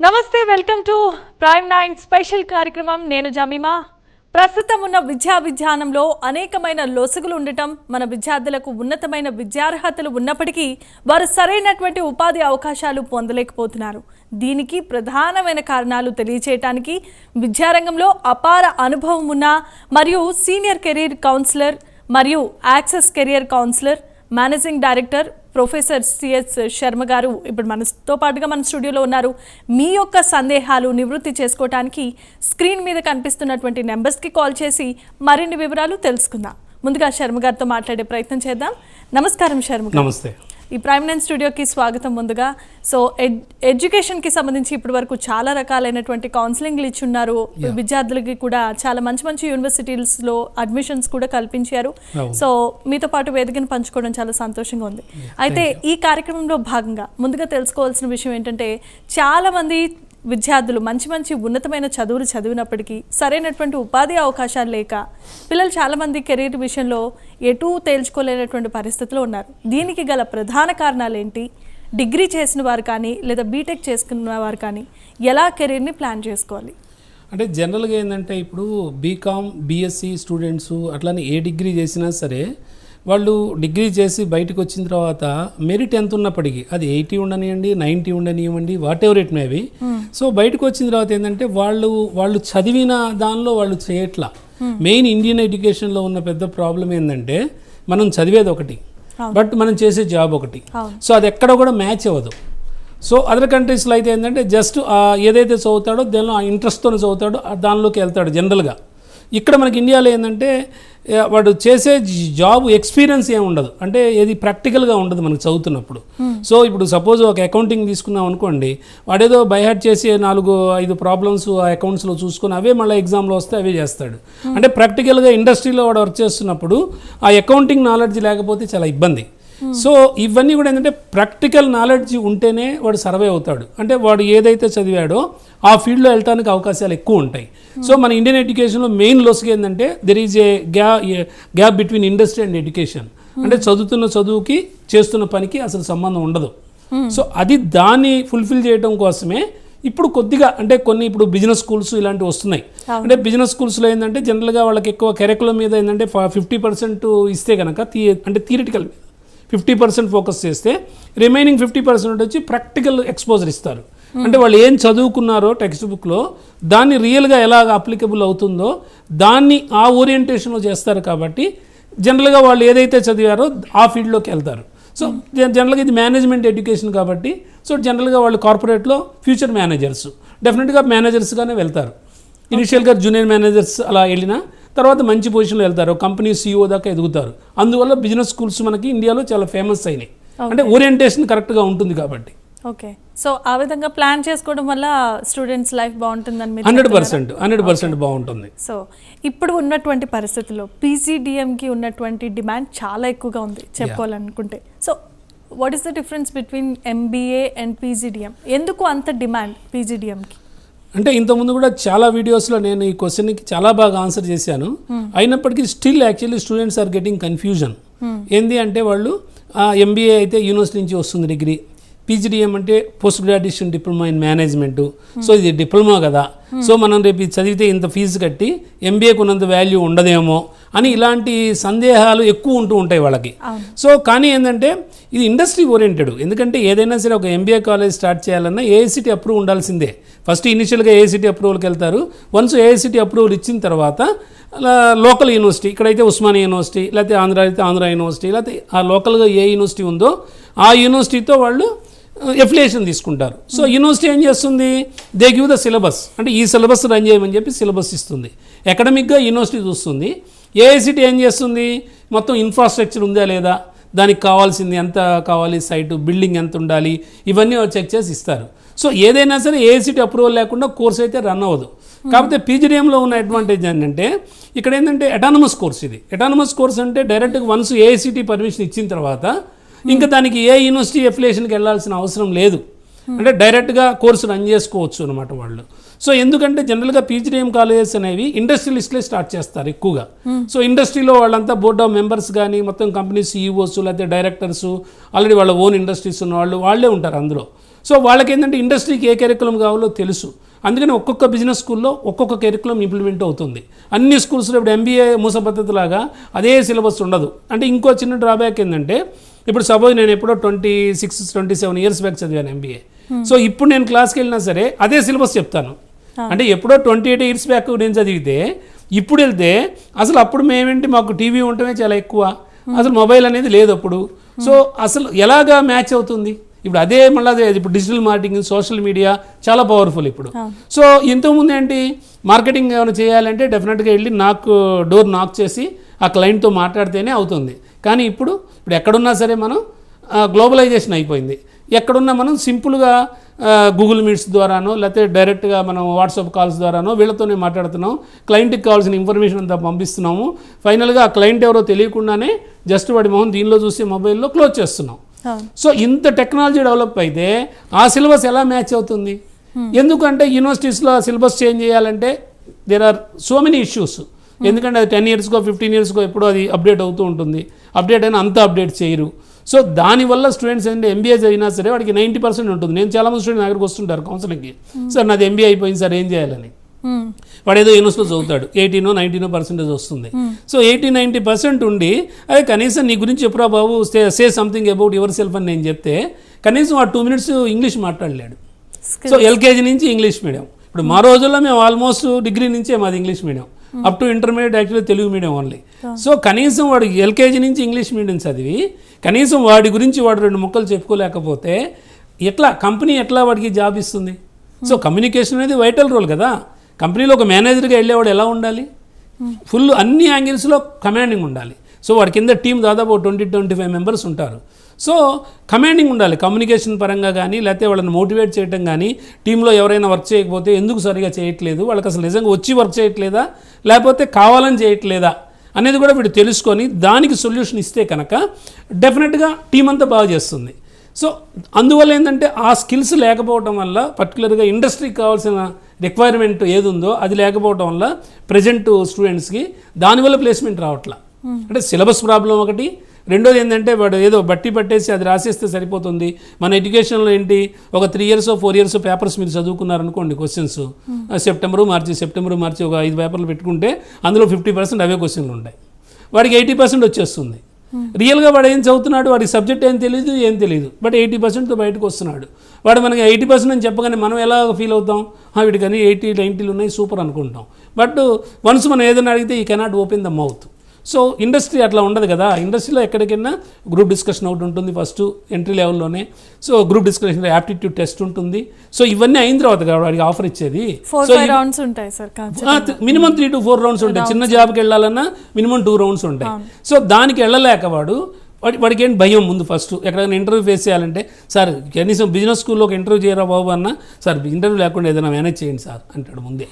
నమస్తే, welcome to prime 9 special కార్యక్రమం. నేను జమీమా. ప్రస్తుతం ఉన్న విద్యానంలో అనేకమైన లొసుగులు ఉండటం, మన విద్యార్థులకు ఉన్నతమైన విద్యార్హతలు ఉన్నప్పటికీ వారు సరైనటువంటి ఉపాధి అవకాశాలు పొందలేకపోతున్నారు. దీనికి ప్రధానమైన కారణాలు తెలియచేయడానికి విద్యారంగంలో అపార అనుభవం ఉన్న మరియు సీనియర్ కెరీర్ కౌన్సిలర్ మరియు access career councillor managing director professor CS Sharma గారు ఇప్పుడు మనతో పాటుగా మన స్టూడియోలో ఉన్నారు. మీ యొక్క సందేహాలు నివృత్తి చేసుకోవడానికి స్క్రీన్ మీద కనిపిస్తున్నటువంటి నెంబర్స్కి కాల్ చేసి మరిన్ని వివరాలు తెలుసుకుందాం. ముందుగా శర్మ గారితో మాట్లాడే ప్రయత్నం చేద్దాం. నమస్కారం శర్మ గారు. నమస్తే. ఈ ప్రైమ్ 9 స్టూడియోకి స్వాగతం. ముందుగా సో ఎడ్యుకేషన్కి సంబంధించి ఇప్పటి వరకు చాలా రకాలైనటువంటి కౌన్సిలింగ్లు ఇచ్చున్నారు. విద్యార్థులకి కూడా చాలా మంచి మంచి యూనివర్సిటీస్లో అడ్మిషన్స్ కూడా కల్పించారు. సో మీతో పాటు వేదికను పంచుకోవడం చాలా సంతోషంగా ఉంది. అయితే ఈ కార్యక్రమంలో భాగంగా ముందుగా తెలుసుకోవాల్సిన విషయం ఏంటంటే, చాలా మంది విద్యార్థులు మంచి మంచి ఉన్నతమైన చదువులు చదివినప్పటికీ సరైనటువంటి ఉపాధి అవకాశాలు లేక పిల్లలు చాలామంది కెరీర్ విషయంలో ఎటూ తేల్చుకోలేనటువంటి పరిస్థితిలో ఉన్నారు. దీనికి గల ప్రధాన కారణాలు ఏంటి? డిగ్రీ చేసిన వారు కానీ లేదా బీటెక్ చేసుకున్న వారు కానీ ఎలా కెరీర్ని ప్లాన్ చేసుకోవాలి? అంటే జనరల్గా ఏంటంటే, ఇప్పుడు బీకామ్ బీఎస్సీ స్టూడెంట్స్ అట్లానే ఏ డిగ్రీ చేసినా సరే వాళ్ళు డిగ్రీ చేసి బయటకు వచ్చిన తర్వాత మెరిట్ ఎంత ఉన్నప్పటికీ అది 80 ఉండనివ్వండి, 90 ఉండనివ్వండి, what ever it maybe. So బయటకు వచ్చిన తర్వాత ఏంటంటే వాళ్ళు చదివిన దానిలో వాళ్ళు చేయట్లా. మెయిన్ ఇండియన్ ఎడ్యుకేషన్లో ఉన్న పెద్ద ప్రాబ్లం ఏంటంటే, మనం చదివేది ఒకటి బట్ మనం చేసే జాబ్ ఒకటి. సో అది ఎక్కడ కూడా మ్యాచ్ అవ్వదు. సో అదర్ కంట్రీస్లో అయితే ఏంటంటే జస్ట్ ఏదైతే చదువుతాడో దానిలో ఆ ఇంట్రెస్ట్తో చదువుతాడో దానిలోకి వెళ్తాడు జనరల్గా. ఇక్కడ మనకి ఇండియాలో ఏంటంటే వాడు చేసే జాబ్ ఎక్స్పీరియన్స్ ఏమి ఉండదు, అంటే ఏది ప్రాక్టికల్గా ఉండదు మనకు చదువుతున్నప్పుడు. సో ఇప్పుడు సపోజ్ ఒక అకౌంటింగ్ తీసుకున్నాం అనుకోండి, వాడేదో బైహార్ట్ చేసి 4-5 ప్రాబ్లమ్స్ ఆ అకౌంట్స్లో చూసుకొని అవే మళ్ళీ ఎగ్జామ్లో వస్తే అవే చేస్తాడు. అంటే ప్రాక్టికల్గా ఇండస్ట్రీలో వాడు వర్క్ చేస్తున్నప్పుడు ఆ అకౌంటింగ్ నాలెడ్జ్ లేకపోతే చాలా ఇబ్బంది. సో ఇవన్నీ కూడా ఏంటంటే ప్రాక్టికల్ నాలెడ్జ్ ఉంటేనే వాడు సర్వే అవుతాడు. అంటే వాడు ఏదైతే చదివాడో ఆ ఫీల్డ్లో వెళ్ళడానికి అవకాశాలు ఎక్కువ ఉంటాయి. సో మన ఇండియన్ ఎడ్యుకేషన్లో మెయిన్ లోసుగా ఏంటంటే there is a gap between industry and education. అంటే చదువుతున్న చదువుకి చేస్తున్న పనికి అసలు సంబంధం ఉండదు. సో అది దాన్ని ఫుల్ఫిల్ చేయడం కోసమే ఇప్పుడు కొద్దిగా అంటే కొన్ని ఇప్పుడు బిజినెస్ స్కూల్స్ ఇలాంటివి వస్తున్నాయి. అంటే బిజినెస్ స్కూల్స్లో ఏంటంటే జనరల్గా వాళ్ళకి ఎక్కువ కరికులం మీద ఏంటంటే 50% ఇస్తే కనుక అంటే థియరిటికల్ 50% ఫోకస్ చేస్తే రిమైనింగ్ 50% వచ్చి ప్రాక్టికల్ ఎక్స్పోజర్ ఇస్తారు. అంటే వాళ్ళు ఏం చదువుకున్నారో టెక్స్ట్ బుక్లో దాన్ని రియల్గా ఎలా అప్లికబుల్ అవుతుందో దాన్ని ఆ ఓరియంటేషన్లో చేస్తారు. కాబట్టి జనరల్గా వాళ్ళు ఏదైతే చదివారో ఆ ఫీల్డ్లోకి వెళ్తారు. సో జనరల్గా ఇది మేనేజ్మెంట్ ఎడ్యుకేషన్ కాబట్టి సో జనరల్గా వాళ్ళు కార్పొరేట్లో ఫ్యూచర్ మేనేజర్స్ డెఫినెట్గా మేనేజర్స్గానే వెళ్తారు. ఇనిషియల్గా జూనియర్ మేనేజర్స్ అలా వెళ్ళినా తర్వాత మంచి పొజిషన్లో వెళ్తారు, కంపెనీ CEO దాకా ఎదుగుతారు. అందువల్ల బిజినెస్ స్కూల్స్ మనకి ఇండియాలో చాలా ఫేమస్ అయినాయి. అంటే ఓరియంటేషన్ కరెక్ట్గా ఉంటుంది కాబట్టి. ఓకే, సో ఆ విధంగా ప్లాన్ చేసుకోవడం వల్ల స్టూడెంట్స్ లైఫ్ బాగుంటుందని 100% బాగుంటుంది. సో ఇప్పుడు ఉన్నటువంటి పరిస్థితుల్లో PGDM-కి ఉన్నటువంటి డిమాండ్ చాలా ఎక్కువగా ఉంది చెప్పుకోవాలనుకుంటే. So what is the difference between MBA and PGDM? ఎందుకు అంత డిమాండ్ PGDM-కి? అంటే ఇంతకుముందు కూడా చాలా వీడియోస్లో నేను ఈ క్వశ్చన్కి చాలా బాగా ఆన్సర్ చేశాను. అయినప్పటికీ still actually students are getting confusion. ఏంది అంటే వాళ్ళు MBA అయితే యూనివర్సిటీ నుంచి వస్తుంది డిగ్రీ, PGDM అంటే post graduation diploma in management. So ఇది డిప్లొమా కదా, సో మనం రేపు చదివితే ఇంత ఫీజు కట్టి MBAకు ఉన్నంత వాల్యూ ఉండదేమో అని ఇలాంటి సందేహాలు ఎక్కువ ఉంటూ ఉంటాయి వాళ్ళకి. సో కానీ ఏంటంటే ఇది ఇండస్ట్రీ ఓరియంటెడ్. ఎందుకంటే ఏదైనా సరే ఒక MBA కాలేజ్ స్టార్ట్ చేయాలన్నా AICTE అప్రూవ్ ఉండాల్సిందే. ఫస్ట్ ఇనిషియల్గా AICTE అప్రూవల్కి వెళ్తారు. వన్స్ AICTE అప్రూవల్ ఇచ్చిన తర్వాత లోకల్ యూనివర్సిటీ, ఇక్కడైతే ఉస్మానియా యూనివర్సిటీ, లేకపోతే ఆంధ్ర యూనివర్సిటీ, లేకపోతే ఆ లోకల్గా ఏ యూనివర్సిటీ ఉందో ఆ యూనివర్సిటీతో వాళ్ళు ఎఫిలియేషన్ తీసుకుంటారు. సో యూనివర్సిటీ ఏం చేస్తుంది, దే గివ్ ద సిలబస్, అంటే ఈ సిలబస్ రన్ చేయమని చెప్పి సిలబస్ ఇస్తుంది. అకాడమిక్గా యూనివర్సిటీ చూస్తుంది. AICTE ఏం చేస్తుంది, మొత్తం ఇన్ఫ్రాస్ట్రక్చర్ ఉందా లేదా, దానికి కావాల్సింది ఎంత కావాలి, సైటు బిల్డింగ్ ఎంత ఉండాలి, ఇవన్నీ చెక్ చేసి ఇస్తారు. సో ఏదైనా సరే AICTE అప్రూవల్ లేకుండా కోర్స్ అయితే రన్ అవ్వదు. కాకపోతే PGDM-లో ఉన్న అడ్వాంటేజ్ ఏంటంటే ఇక్కడ ఏంటంటే అటానమస్ కోర్స్. ఇది అటానమస్ కోర్స్ అంటే డైరెక్ట్గా వన్స్ AICTE పర్మిషన్ ఇచ్చిన తర్వాత ఇంకా దానికి ఏ యూనివర్సిటీ ఎఫిలియేషన్కి వెళ్ళాల్సిన అవసరం లేదు. అంటే డైరెక్ట్గా కోర్సు రన్ చేసుకోవచ్చు అనమాట వాళ్ళు. సో ఎందుకంటే జనరల్గా పీజీడీఎం కాలేజెస్ అనేవి ఇండస్ట్రియలిస్ట్లే స్టార్ట్ చేస్తారు ఎక్కువగా. సో ఇండస్ట్రీలో వాళ్ళంతా బోర్డ్ ఆఫ్ మెంబర్స్ కానీ మొత్తం కంపెనీ సీఈఓస్ లేకపోతే డైరెక్టర్స్ ఆల్రెడీ వాళ్ళ ఓన్ ఇండస్ట్రీస్ ఉన్న వాళ్ళే ఉంటారు అందులో. సో వాళ్ళకి ఏంటంటే ఇండస్ట్రీకి ఏ కెరికులం కావాలో తెలుసు. అందుకని ఒక్కొక్క బిజినెస్ స్కూల్లో ఒక్కొక్క కెరికులం ఇంప్లిమెంట్ అవుతుంది. అన్ని స్కూల్స్లో ఇప్పుడు ఎంబీఏ మూస పద్ధతిలాగా అదే సిలబస్ ఉండదు. అంటే ఇంకో చిన్న డ్రాబ్యాక్ ఏంటంటే ఇప్పుడు సపోజ్ నేను ఎప్పుడో 26-27 ఇయర్స్ బ్యాక్ చదివాను ఎంబీఏ. సో ఇప్పుడు నేను క్లాస్కి వెళ్ళినా సరే అదే సిలబస్ చెప్తాను. అంటే ఎప్పుడో 28 ఇయర్స్ బ్యాక్ నేను చదివితే ఇప్పుడు వెళ్తే అసలు అప్పుడు మేమేంటి మాకు టీవీ ఉండటమే చాలా ఎక్కువ, అసలు మొబైల్ అనేది లేదు అప్పుడు. సో అసలు ఎలాగా మ్యాచ్ అవుతుంది? ఇప్పుడు అదే మళ్ళీ అదే ఇప్పుడు డిజిటల్ మార్కెటింగ్ సోషల్ మీడియా చాలా పవర్ఫుల్ ఇప్పుడు. సో ఇంతకుముందు ఏంటి మార్కెటింగ్ ఏమైనా చేయాలంటే డెఫినెట్గా వెళ్ళి డోర్ నాక్ చేసి ఆ క్లయింట్తో మాట్లాడితేనే అవుతుంది. కానీ ఇప్పుడు ఎక్కడున్నా సరే మనం గ్లోబలైజేషన్ అయిపోయింది. ఎక్కడున్నా మనం సింపుల్గా గూగుల్ మీట్స్ ద్వారానో లేకపోతే డైరెక్ట్గా మనం వాట్సాప్ కాల్స్ ద్వారానో వీళ్ళతోనే మాట్లాడుతున్నాం. క్లయింట్కి కావాల్సిన ఇన్ఫర్మేషన్ అంతా పంపిస్తున్నాము. ఫైనల్గా ఆ క్లయింట్ ఎవరో తెలియకుండానే జస్ట్ వాడి మొహం దీనిలో చూసి మొబైల్లో క్లోజ్ చేస్తున్నాం. సో ఇంత టెక్నాలజీ డెవలప్ అయితే ఆ సిలబస్ ఎలా మ్యాచ్ అవుతుంది? ఎందుకంటే యూనివర్సిటీస్లో సిలబస్ చేంజ్ చేయాలంటే there are so many issues. ఎందుకంటే అది 10 ఇయర్స్కో 15 ఇయర్స్కో ఎప్పుడో అది అప్డేట్ అవుతూ ఉంటుంది. అప్డేట్ అయినా అంతా అప్డేట్ చేయరు. సో దానివల్ల స్టూడెంట్స్ ఏంటంటే ఎంబీఏ చదివినా సరే వాడికి 90% ఉంటుంది. నేను చాలామంది స్టూడెంట్ దగ్గరికి వస్తుంటారు కౌన్సిలింగ్కి, సార్ నాది ఎంబీఏ అయిపోయింది సార్ ఏం చేయాలని. వాడు ఏదో యూనివర్సిటీలో చదువుతాడు 18-19% వస్తుంది. సో 80-90% ఉండి అదే కనీసం నీ గురించి చెప్పురా బాబు say something about yourself అని నేను చెప్తే కనీసం ఆ 2 minutes ఇంగ్లీష్ మాట్లాడలేడు. సో ఎల్కేజీ నుంచి ఇంగ్లీష్ మీడియం. ఇప్పుడు మా రోజుల్లో మేము ఆల్మోస్ట్ డిగ్రీ నుంచే మాది English medium, up to intermediate actually Telugu medium only. So కనీసం వాడు ఎల్కేజీ నుంచి ఇంగ్లీష్ మీడియం చదివి కనీసం వాడి గురించి వాడు 2 ముక్కలు చెప్పుకోలేకపోతే ఎట్లా కంపెనీ ఎట్లా వాడికి జాబ్ ఇస్తుంది? సో కమ్యూనికేషన్ అనేది వైటల్ రోల్ కదా. కంపెనీలో ఒక మేనేజర్గా వెళ్ళేవాడు ఎలా ఉండాలి? ఫుల్ అన్ని యాంగిల్స్లో కమాండింగ్ ఉండాలి. సో వాడి కింద టీం దాదాపు 20-25 మెంబర్స్ ఉంటారు. సో కమాండింగ్ ఉండాలి కమ్యూనికేషన్ పరంగా కానీ, లేకపోతే వాళ్ళని మోటివేట్ చేయడం కానీ, టీంలో ఎవరైనా వర్క్ చేయకపోతే ఎందుకు సరిగా చేయట్లేదు, వాళ్ళకి అసలు నిజంగా వచ్చి వర్క్ చేయట్లేదా లేకపోతే కావాలని చేయట్లేదా అనేది కూడా వీడు తెలుసుకొని దానికి సొల్యూషన్ ఇస్తే కనుక డెఫినెట్గా టీం అంతా బాగా చేస్తుంది. సో అందువల్ల ఏంటంటే ఆ స్కిల్స్ లేకపోవడం వల్ల పర్టికులర్గా ఇండస్ట్రీకి కావాల్సిన రిక్వైర్మెంట్ ఏది ఉందో అది లేకపోవడం వల్ల ప్రజెంట్ స్టూడెంట్స్కి దానివల్ల ప్లేస్మెంట్ రావట్లా. అంటే సిలబస్ ప్రాబ్లం ఒకటి, రెండోది ఏంటంటే వాడు ఏదో బట్టి పట్టేసి అది రాసేస్తే సరిపోతుంది. మన ఎడ్యుకేషన్లో ఏంటి ఒక 3 years 4 years పేపర్స్ మీరు చదువుకున్నారనుకోండి, క్వశ్చన్స్ సెప్టెంబరు మార్చి ఒక 5 పేపర్లు పెట్టుకుంటే అందులో 50% అవే క్వశ్చన్లు ఉంటాయి. వాడికి 80% వచ్చేస్తుంది. రియల్గా వాడు ఏం చదువుతున్నాడు, వాడికి సబ్జెక్ట్ ఏం తెలియదు, బట్ 80%తో బయటకు వస్తున్నాడు. వాడు మనకి 80% అని చెప్పగానే మనం ఎలా ఫీల్ అవుతాం, వీడికని 80-90 ఉన్నాయి సూపర్ అనుకుంటాం. బట్ వన్స్ మనం ఏదైనా అడిగితే I cannot open the mouth. So industry అట్లా ఉండదు కదా. ఇండస్ట్రీలో ఎక్కడికైనా గ్రూప్ డిస్కషన్ ఒకటి ఉంటుంది ఫస్ట్ ఎంట్రీ లెవెల్లోనే. So group discussion aptitude test ఉంటుంది. సో ఇవన్నీ అయిన తర్వాత వాడికి ఆఫర్ ఇచ్చేది. మినిమం 3 to 4 rounds ఉంటాయి. చిన్న జాబ్కి వెళ్ళాలన్నా మినిమం 2 rounds ఉంటాయి. సో దానికి వెళ్ళలేక వాడికి ఏంటి భయం ముందు ఫస్ట్ ఎక్కడైనా ఇంటర్వ్యూ ఫేస్ చేయాలంటే, సార్ కనీసం బిజినెస్ స్కూల్లో ఒక ఇంటర్వ్యూ చేయరా బాబు అన్న, సార్ ఇంటర్వ్యూ లేకుండా ఏదైనా మేనేజ్ చేయండి సార్ అంటాడు ముందే.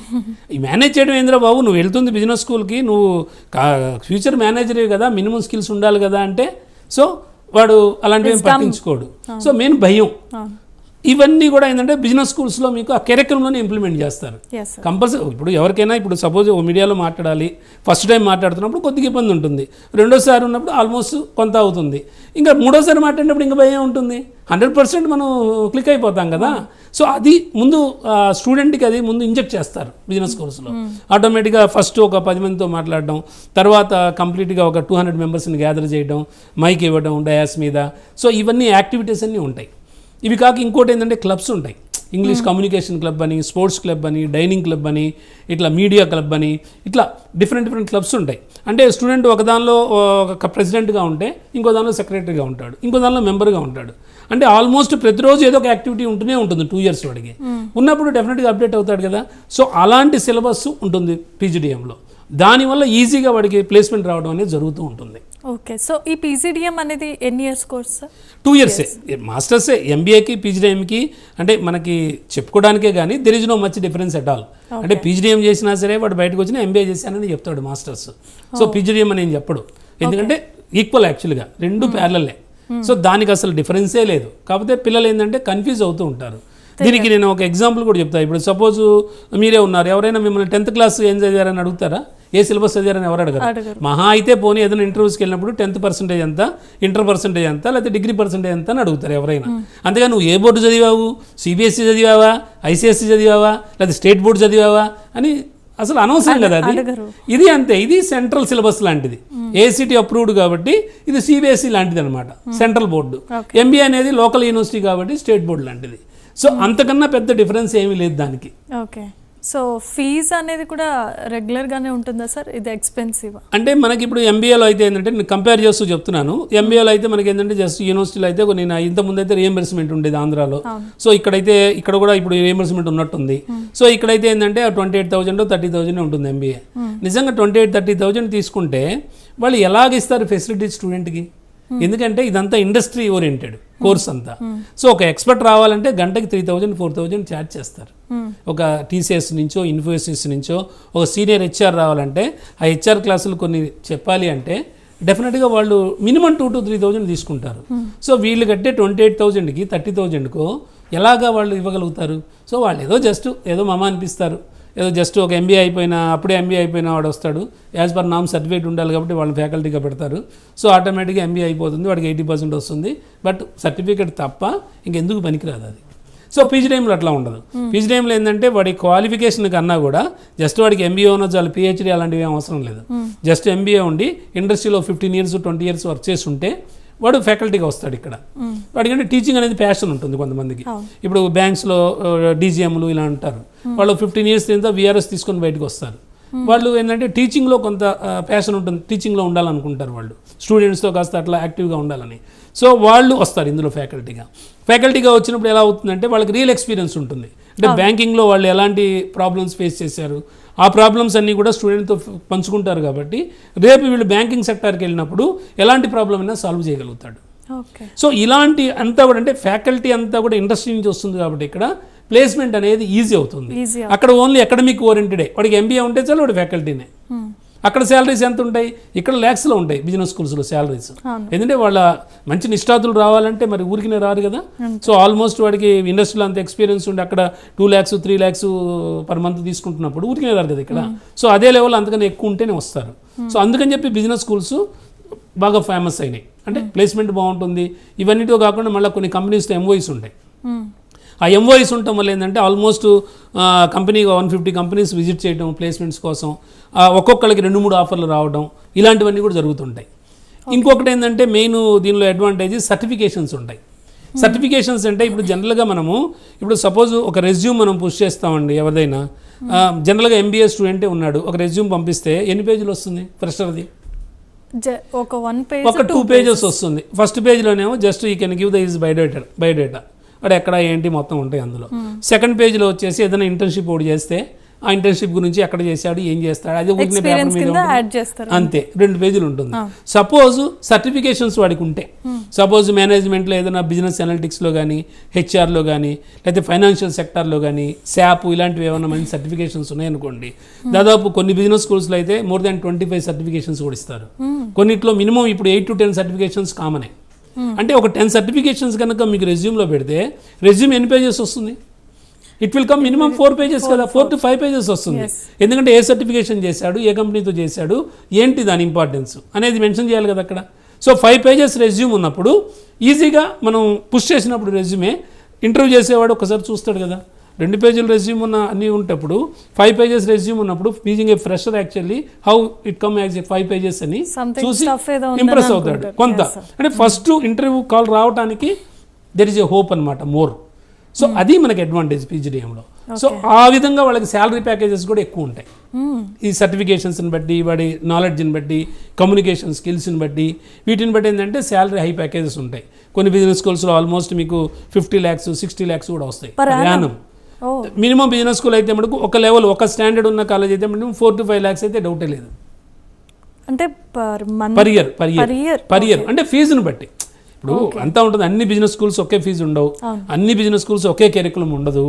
ఈ మేనేజ్ చేయడం ఏందిరా బాబు, నువ్వు వెళ్తుంది బిజినెస్ స్కూల్కి, నువ్వు ఫ్యూచర్ మేనేజరే కదా, మినిమం స్కిల్స్ ఉండాలి కదా అంటే, సో వాడు అలాంటివి పట్టించుకోడు. సో మెయిన్ భయం. ఇవన్నీ కూడా ఏంటంటే బిజినెస్ స్కూల్స్లో మీకు ఆ కెరికులంలోనే ఇంప్లిమెంట్ చేస్తారు కంపల్సరీ. ఇప్పుడు ఎవరికైనా ఇప్పుడు సపోజ్ మీడియాలో మాట్లాడాలి, ఫస్ట్ టైం మాట్లాడుతున్నప్పుడు కొద్దిగా ఇబ్బంది ఉంటుంది, రెండోసారి ఉన్నప్పుడు ఆల్మోస్ట్ కొంత అవుతుంది, ఇంకా మూడోసారి మాట్లాడినప్పుడు ఇంకా భయం ఉంటుంది. 100% మనం క్లిక్ అయిపోతాం కదా. సో అది ముందు స్టూడెంట్కి అది ముందు ఇంజెక్ట్ చేస్తారు బిజినెస్ కోర్సులో. ఆటోమేటిక్గా ఫస్ట్ ఒక 10 మందితో మాట్లాడడం, తర్వాత కంప్లీట్గా ఒక 200 మెంబర్స్ని గ్యాదర్ చేయడం, మైక్ ఇవ్వడం డయాస్ మీద. సో ఇవన్నీ యాక్టివిటీస్ అన్నీ ఉంటాయి. ఇవి కాక ఇంకోటి ఏంటంటే క్లబ్స్ ఉంటాయి, ఇంగ్లీష్ కమ్యూనికేషన్ క్లబ్ అని, స్పోర్ట్స్ క్లబ్ అని, డైనింగ్ క్లబ్ అని, ఇట్లా మీడియా క్లబ్ అని, ఇట్లా డిఫరెంట్ క్లబ్స్ ఉంటాయి. అంటే స్టూడెంట్ ఒక దానిలో ఒక ప్రెసిడెంట్గా ఉంటే ఇంకో దానిలో సెక్రటరీగా ఉంటాడు, ఇంకో దానిలో మెంబర్గా ఉంటాడు. అంటే ఆల్మోస్ట్ ప్రతిరోజు ఏదో ఒక యాక్టివిటీ ఉంటూనే ఉంటుంది 2 years వాడికి. ఉన్నప్పుడు డెఫినెట్గా అప్డేట్ అవుతాడు కదా. సో అలాంటి సిలబస్ ఉంటుంది పీజీడీఎంలో. దానివల్ల ఈజీగా వాడికి ప్లేస్మెంట్ రావడం అనేది జరుగుతూ ఉంటుంది. ఓకే, సో ఈ పీజీడీఎం అనేది ఎన్ని ఇయర్స్ కోర్స్? 2 years. మాస్టర్సే. ఎంబీఏకి పీజీడీఎంకి అంటే మనకి చెప్పుకోవడానికే కానీ there is no much difference at all. అంటే పీజీడీఎం చేసినా సరే వాడు బయటకు వచ్చినా ఎంబీఏ చేశానని చెప్తాడు మాస్టర్స్. సో పీజీడీఎం అని ఏం చెప్పడు, ఎందుకంటే ఈక్వల్ యాక్చువల్గా 2 ప్యారలలే. సో దానికి అసలు డిఫరెన్సే లేదు. కాకపోతే పిల్లలు ఏంటంటే కన్ఫ్యూజ్ అవుతూ ఉంటారు. దీనికి నేను ఒక ఎగ్జాంపుల్ కూడా చెప్తాను. ఇప్పుడు సపోజ్ మీరే ఉన్నారు, ఎవరైనా మిమ్మల్ని 10th క్లాస్ ఏం చదివారని అడుగుతారా? ఏ సిలబస్ చదివారని ఎవరు అడగరు. మహా అయితే పోనీ ఏదైనా ఇంటర్వ్యూస్కి వెళ్ళినప్పుడు 10th పర్సెంటేజ్ ఎంత, ఇంటర్ పర్సెంటేజ్ ఎంత, లేకపోతే డిగ్రీ పర్సెంటేజ్ ఎంత అని అడుగుతారు ఎవరైనా. అంతేగా నువ్వు ఏ బోర్డు చదివావు, సిబిఎస్ఈ చదివావా, ఐసిఎస్ఈ చదివావా, లేకపోతే స్టేట్ బోర్డు చదివావా అని అసలు అనవసరం కదా అది. ఇది అంతే, ఇది సెంట్రల్ సిలబస్ లాంటిది, ఏసీటీ అప్రూవ్డ్ కాబట్టి ఇది సిబిఎస్ఈ లాంటిది అనమాట, సెంట్రల్ బోర్డు. ఎంబీఏ అనేది లోకల్ యూనివర్సిటీ కాబట్టి స్టేట్ బోర్డు లాంటిది. సో అంతకన్నా పెద్ద డిఫరెన్స్ ఏమీ లేదు దానికి. ఓకే. సో ఫీజు అనేది కూడా రెగ్యులర్గానే ఉంటుందా సార్? ఇది ఎక్స్పెన్సివ్ అంటే మనకి ఇప్పుడు ఎంబీఏలో అయితే ఏంటంటే నేను కంపేర్ చేస్తూ చెప్తున్నాను. ఎంబీఏలో అయితే మనకి ఏంటంటే జస్ట్ యూనివర్సిటీలో అయితే కొన్ని ఇంతకుముందు అయితే రియంబర్స్మెంట్ ఉండేది ఆంధ్రాలో. సో ఇక్కడ కూడా ఇప్పుడు రియంబర్స్మెంట్ ఉన్నట్టుంది. సో ఇక్కడైతే ఏంటంటే 28,000 30,000 ఉంటుంది ఎంబీఏ. నిజంగా 28,000-30,000 తీసుకుంటే వాళ్ళు ఎలాగ ఇస్తారు ఫెసిలిటీ స్టూడెంట్కి? ఎందుకంటే ఇదంతా ఇండస్ట్రీ ఓరియంటెడ్ కోర్స్ అంతా. సో ఒక ఎక్స్పర్ట్ రావాలంటే గంటకి 3,000-4,000 ఛార్జ్ చేస్తారు. ఒక టీసీఎస్ నుంచో ఇన్ఫోసిస్ నుంచో ఒక సీనియర్ హెచ్ఆర్ రావాలంటే ఆ హెచ్ఆర్ క్లాసులు కొన్ని చెప్పాలి అంటే డెఫినెట్గా వాళ్ళు మినిమం 2,000-3,000 తీసుకుంటారు. సో వీళ్ళు కట్టే 28,000కి 30,000కో ఎలాగా వాళ్ళు ఇవ్వగలుగుతారు? సో వాళ్ళు ఏదో మమ అనిపిస్తారు, ఏదో జస్ట్ ఒక అప్పుడే ఎంబీఏ అయిపోయిన వాడు వస్తాడు, యాజ్ పర్ నామ్ సర్టిఫికేట్ ఉండాలి కాబట్టి వాళ్ళని ఫ్యాకల్టీగా పెడతారు. సో ఆటోమేటిక్గా ఎంబీఏ అయిపోతుంది, వాడికి 80% వస్తుంది. బట్ సర్టిఫికేట్ తప్ప ఇంకెందుకు పనికిరాదు అది. సో పీజీ టైంలో అట్లా ఉండదు. పీజీ టైంలో ఏంటంటే వాడి క్వాలిఫికేషన్ కన్నా కూడా జస్ట్ వాడికి ఎంబీఏ ఉన్న చాలు, పిహెచ్డీ అలాంటివి ఏం అవసరం లేదు. జస్ట్ ఎంబీఏ ఉండి ఇండస్ట్రీలో 15 years 20 years వర్క్ చేసి ఉంటే వాడు ఫ్యాకల్టీగా వస్తాడు. ఇక్కడ వాడికంటే టీచింగ్ అనేది ప్యాషన్ ఉంటుంది కొంతమందికి. ఇప్పుడు బ్యాంక్స్లో డీజీఎంలు ఇలా అంటారు, వాళ్ళు 15 years తర్వాత వీఆర్ఎస్ తీసుకొని బయటకు వస్తారు. వాళ్ళు ఏంటంటే టీచింగ్లో కొంత ప్యాషన్ ఉంటుంది, టీచింగ్లో ఉండాలనుకుంటారు వాళ్ళు, స్టూడెంట్స్తో కాస్త అట్లా యాక్టివ్గా ఉండాలని. సో వాళ్ళు వస్తారు ఇందులో ఫ్యాకల్టీగా వచ్చినప్పుడు ఎలా అవుతుందంటే వాళ్ళకి రియల్ ఎక్స్పీరియన్స్ ఉంటుంది. అంటే బ్యాంకింగ్లో వాళ్ళు ఎలాంటి ప్రాబ్లమ్స్ ఫేస్ చేశారు, ఆ ప్రాబ్లమ్స్ అన్నీ కూడా స్టూడెంట్తో పంచుకుంటారు కాబట్టి రేపు వీళ్ళు బ్యాంకింగ్ సెక్టార్కి వెళ్ళినప్పుడు ఎలాంటి ప్రాబ్లం అయినా సాల్వ్ చేయగలుగుతాడు. సో ఇలాంటి అంతా కూడా అంటే ఫ్యాకల్టీ అంతా కూడా ఇండస్ట్రీ నుంచి వస్తుంది కాబట్టి ఇక్కడ ప్లేస్మెంట్ అనేది ఈజీ అవుతుంది. అక్కడ ఓన్లీ అకాడమిక్ ఓరియంటెడే, వాడికి ఎంబీఏ ఉంటే చాలు వాడు ఫ్యాకల్టీనే. అక్కడ శాలరీస్ ఎంత ఉంటాయి, ఇక్కడ ల్యాక్స్లో ఉంటాయి బిజినెస్ స్కూల్స్లో శాలరీస్. ఎందుకంటే వాళ్ళ మంచి నిష్ఠాతులు రావాలంటే మరి ఊరికినే రారు కదా. సో ఆల్మోస్ట్ వాడికి ఇండస్ట్రీలో అంత ఎక్స్పీరియన్స్ ఉండి అక్కడ 2 lakhs 3 lakhs per month తీసుకుంటున్నప్పుడు ఊరికినే రారు కదా ఇక్కడ. సో అదే లెవెల్ అంతకన్నా ఎక్కువ ఉంటేనే వస్తారు. సో అందుకని చెప్పి బిజినెస్ స్కూల్స్ బాగా ఫేమస్ అయినాయి. అంటే ప్లేస్మెంట్ బాగుంటుంది. ఇవన్నిటితో కాకుండా మళ్ళీ కొన్ని కంపెనీస్లో ఎంఓఈస్ ఉంటాయి. ఆ ఎంఓఈస్ ఉండటం వల్ల ఏంటంటే ఆల్మోస్ట్ కంపెనీ 150 కంపెనీస్ విజిట్ చేయడం ప్లేస్మెంట్స్ కోసం, ఒక్కొక్కరికి 2-3 ఆఫర్లు రావడం, ఇలాంటివన్నీ కూడా జరుగుతుంటాయి. ఇంకొకటి ఏంటంటే మెయిన్ దీనిలో అడ్వాంటేజ్ సర్టిఫికేషన్స్ ఉంటాయి. సర్టిఫికేషన్స్ అంటే ఇప్పుడు జనరల్గా మనము ఇప్పుడు సపోజ్ ఒక రెజ్యూమ్ మనం పుష్ చేస్తామండి ఎవరిదైనా. జనరల్గా ఎంబీఏ స్టూడెంటే ఉన్నాడు, ఒక రెజ్యూమ్ పంపిస్తే ఎన్ని పేజీలు వస్తుంది ఫ్రెషర్ది? ఒక 2 pages వస్తుంది. ఫస్ట్ పేజ్లోనేమో just you can give the is biodata అక్కడ ఎక్కడ ఏంటి మొత్తం ఉంటాయి అందులో. సెకండ్ పేజ్లో వచ్చేసి ఏదైనా ఇంటర్న్షిప్ ఒకటి చేస్తే ఆ ఇంటర్న్షిప్ గురించి ఎక్కడ చేశాడు, ఏం చేస్తాడు, అది ఊరికే పేపర్ మీద అంతే 2 pages ఉంటుంది. సపోజ్ సర్టిఫికేషన్స్ వాడికి ఉంటే, సపోజ్ మేనేజ్మెంట్లో ఏదైనా బిజినెస్ అనలిటిక్స్లో కానీ, హెచ్ఆర్లో కానీ, లేకపోతే ఫైనాన్షియల్ సెక్టార్లో కానీ, శాప్ ఇలాంటివి ఏమైనా మంచి సర్టిఫికేషన్స్ ఉన్నాయనుకోండి, దాదాపు కొన్ని బిజినెస్ స్కూల్స్లో అయితే more than 25 సర్టిఫికేషన్స్ కూడా ఇస్తారు. కొన్నిట్లో మినిమం ఇప్పుడు 8 to 10 సర్టిఫికేషన్స్ కామనే. అంటే ఒక 10 సర్టిఫికేషన్స్ కనుక మీకు రెజ్యూమ్లో పెడితే రెజ్యూమ్ ఎన్ని పేజెస్ వస్తుంది? It will come minimum 4 pages కదా, 4 to 5 pages వస్తుంది. ఎందుకంటే ఏ సర్టిఫికేషన్ చేశాడు, ఏ కంపెనీతో చేశాడు, ఏంటి దాని ఇంపార్టెన్స్ అనేది మెన్షన్ చేయాలి కదా అక్కడ. సో 5 pages రెజ్యూమ్ ఉన్నప్పుడు ఈజీగా మనం పుష్ చేసినప్పుడు రెజ్యూమే ఇంటర్వ్యూ చేసేవాడు ఒకసారి చూస్తాడు కదా. 2 pages రెజ్యూమ్ ఉన్న అన్నీ ఉంటప్పుడు 5 pages రెజ్యూమ్ ఉన్నప్పుడు being a fresher actually how it come as a 5 pages అని చూసి ఇంప్రెస్ అవుతాడు కొంత. అంటే ఫస్ట్ ఇంటర్వ్యూ కాల్ రావడానికి దెర్ ఇస్ ఏ హోప్ అనమాట మోర్. సో అది మనకి అడ్వాంటేజ్ పీజీడీఎంలో. సో ఆ విధంగా వాళ్ళకి శాలరీ ప్యాకేజెస్ కూడా ఎక్కువ ఉంటాయి. ఈ సర్టిఫికేషన్స్ని బట్టి, వాడి నాలెడ్జ్ని బట్టి, కమ్యూనికేషన్ స్కిల్స్ని బట్టి, వీటిని బట్టి ఏంటంటే శాలరీ హై ప్యాకేజెస్ ఉంటాయి. కొన్ని బిజినెస్ స్కూల్స్లో ఆల్మోస్ట్ మీకు 50 lakhs 60 lakhs కూడా వస్తాయి యానం. మినిమం బిజినెస్ స్కూల్ అయితే మనకు ఒక లెవెల్, ఒక స్టాండర్డ్ ఉన్న కాలేజ్ అయితే మినిమం 4 to 5 lakhs అయితే డౌటే లేదు. అంటే పర్ ఇయర్ అంటే ఫీజుని బట్టి. ఇప్పుడు అంతా ఉంటుంది, అన్ని బిజినెస్ స్కూల్స్ ఒకే ఫీజు ఉండవు, అన్ని బిజినెస్ స్కూల్స్ ఒకే కరికులం ఉండదు.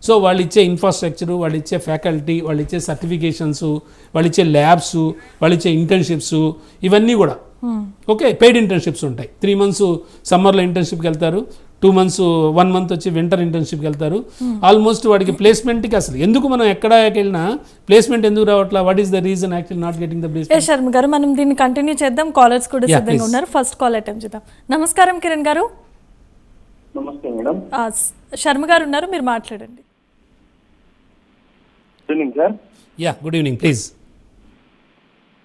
సో వాళ్ళు ఇచ్చే ఇన్ఫ్రాస్ట్రక్చర్, వాళ్ళు ఇచ్చే ఫ్యాకల్టీ, వాళ్ళు ఇచ్చే సర్టిఫికేషన్స్, వాళ్ళు ఇచ్చే ల్యాబ్స్, వాళ్ళు ఇచ్చే ఇంటర్న్షిప్స్, ఇవన్నీ కూడా ఓకే పెయిడ్ ఇంటర్న్షిప్స్ ఉంటాయి. 3 months సమ్మర్లో ఇంటర్న్షిప్కి వెళ్తారు, 2 months 1 month వచ్చి వింటర్ ఇంటర్న్షిప్కి వెళ్తారు. ఆల్మోస్ట్ వాడికి ప్లేస్మెంట్కి అసలు ఎందుకు మనం ఎక్కడికి వెళ్ళినా ప్లేస్మెంట్ ఎందుకు రావట్లా, what is the reason actual not getting the placement? Sharma గారు మనం దీన్ని కంటిన్యూ చేద్దాం. కాలర్స్ కూడా సిద్ధంగా ఉన్నారు. ఫస్ట్ కాల్ అటెంప్ట్ చేద్దాం. నమస్కారం కిరణ్ గారు. నమస్తే మేడం. శర్మ గారు ఉన్నారు, మీరు మాట్లాడండి. Good evening sir. Good evening please.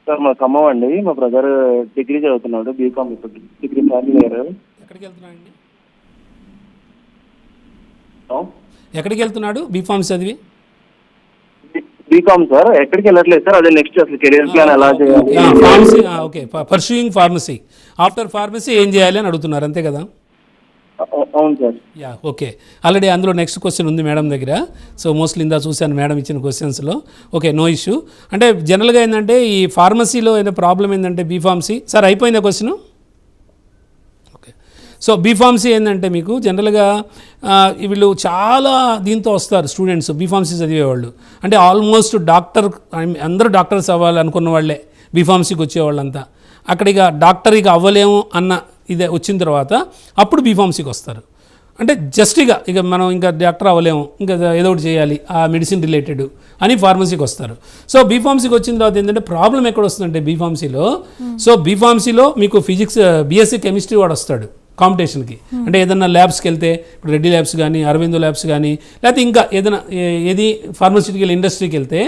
Sir మా ఖమ్మం అండి. మా బ్రదర్ డిగ్రీ చదువుతున్నాడు, బీకామ్ ఇప్పుడు డిగ్రీ ఫైనల్ ఇయర్. ఎక్కడికి వెళ్తున్నాడండి? ఎక్కడికి వెళ్తున్నాడు బీఫార్మ్ చదివి? BCom sir. ఎక్కడికి వెళ్ళట్లేదు సార్, అదే నెక్స్ట్ అసలు కెరీర్ ప్లాన్ ఎలా చేయాలి? Pharmacy. Okay, pursuing pharmacy. After pharmacy ఏం చేయాలి అని అడుగుతున్నారు, అంతే కదా? అవును సార్. ఓకే. ఆల్రెడీ అందులో నెక్స్ట్ క్వశ్చన్ ఉంది మేడం దగ్గర. సో మోస్ట్లీ ఇందా చూశాను మేడం ఇచ్చిన క్వశ్చన్స్లో. Okay, no issue. అంటే జనరల్గా ఏంటంటే ఈ ఫార్మసీలో అయిన ప్రాబ్లం ఏంటంటే బీఫార్మసీ సార్ అయిపోయిందా క్వశ్చన్? ఓకే. సో బీఫార్మసీ ఏంటంటే మీకు జనరల్గా వీళ్ళు చాలా దీంతో వస్తారు స్టూడెంట్స్ బీఫార్మసీ చదివేవాళ్ళు. అంటే ఆల్మోస్ట్ అందరూ డాక్టర్స్ అవ్వాలి అనుకున్న వాళ్ళే బీఫార్మసీకి వచ్చేవాళ్ళంతా. అక్కడ ఇక డాక్టర్ ఇక అవ్వలేము అన్న ఇదే వచ్చిన తర్వాత అప్పుడు బీఫార్మసీకి వస్తారు. అంటే జస్ట్ ఇక మనం ఇంకా డాక్టర్ అవ్వలేము, ఇంకా ఏదో ఒకటి చేయాలి ఆ మెడిసిన్ రిలేటెడ్ అని ఫార్మసీకి వస్తారు. సో బీఫార్మసీ వచ్చిన తర్వాత ఏంటంటే ప్రాబ్లం ఎక్కడ వస్తుందంటే బీఫార్మసీలో, సో బీఫార్మసీలో మీకు ఫిజిక్స్ బీఎస్సీ కెమిస్ట్రీ వాడు వస్తాడు కాంపిటీషన్కి. అంటే ఏదైనా ల్యాబ్స్కి వెళ్తే ఇప్పుడు రెడ్డి ల్యాబ్స్ కానీ అరవిందో ల్యాబ్స్ కానీ లేకపోతే ఇంకా ఏదైనా ఏది ఫార్మస్యూటికల్ ఇండస్ట్రీకి వెళ్తే